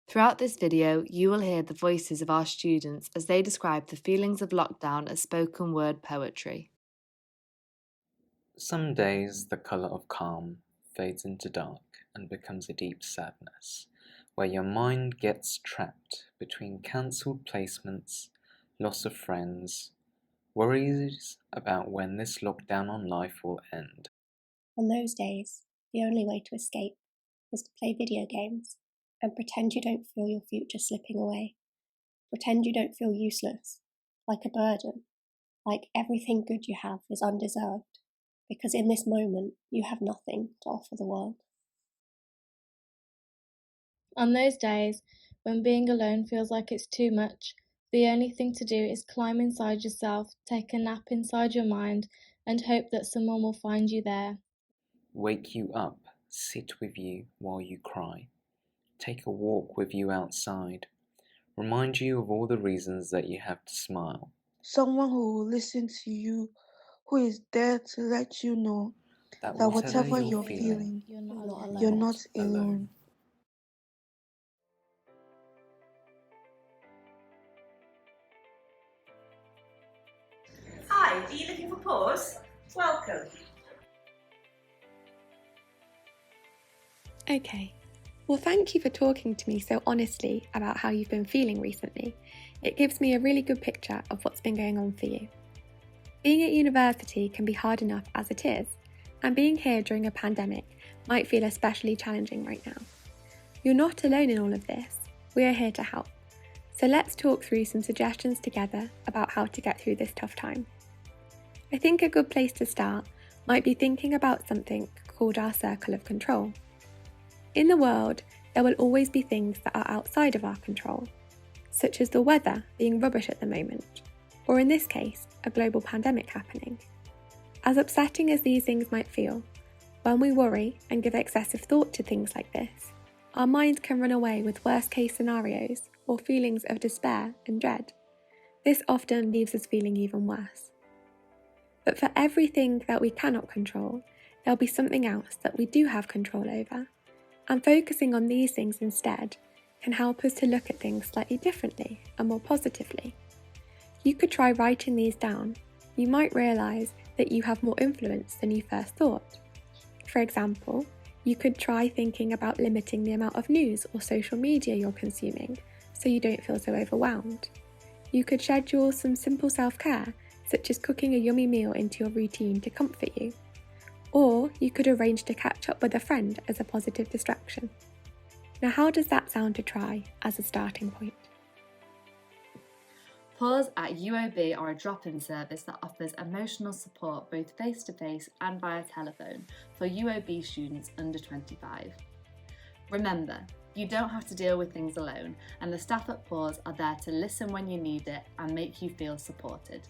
Throughout this video, you will hear the voices of our students as they describe the feelings of lockdown as spoken word poetry. Some days the colour of calm fades into dark and becomes a deep sadness, where your mind gets trapped between cancelled placements, loss of friends, worries about when this lockdown on life will end. On those days, the only way to escape is to play video games and pretend you don't feel your future slipping away. Pretend you don't feel useless, like a burden, like everything good you have is undeserved, because in this moment you have nothing to offer the world. On those days, when being alone feels like it's too much, the only thing to do is climb inside yourself, take a nap inside your mind, and hope that someone will find you there. Wake you up, sit with you while you cry, take a walk with you outside, remind you of all the reasons that you have to smile. Someone who will listen to you, who is there to let you know that whatever you're feeling, you're not alone. Hi, are you looking for pause? Welcome. Okay, well thank you for talking to me so honestly about how you've been feeling recently. It gives me a really good picture of what's been going on for you. Being at university can be hard enough as it is, and being here during a pandemic might feel especially challenging right now. You're not alone in all of this, we are here to help. So let's talk through some suggestions together about how to get through this tough time. I think a good place to start might be thinking about something called our circle of control. In the world, there will always be things that are outside of our control, such as the weather being rubbish at the moment, or in this case, a global pandemic happening. As upsetting as these things might feel, when we worry and give excessive thought to things like this, our minds can run away with worst-case scenarios or feelings of despair and dread. This often leaves us feeling even worse. But for everything that we cannot control, there'll be something else that we do have control over, and focusing on these things instead can help us to look at things slightly differently and more positively. You could try writing these down. You might realise that you have more influence than you first thought. For example, you could try thinking about limiting the amount of news or social media you're consuming so you don't feel so overwhelmed. You could schedule some simple self-care, such as cooking a yummy meal into your routine to comfort you. Or you could arrange to catch up with a friend as a positive distraction. Now, how does that sound to try as a starting point? Pause at UoB are a drop-in service that offers emotional support both face-to-face and via telephone for UoB students under 25. Remember, you don't have to deal with things alone, and the staff at Pause are there to listen when you need it and make you feel supported.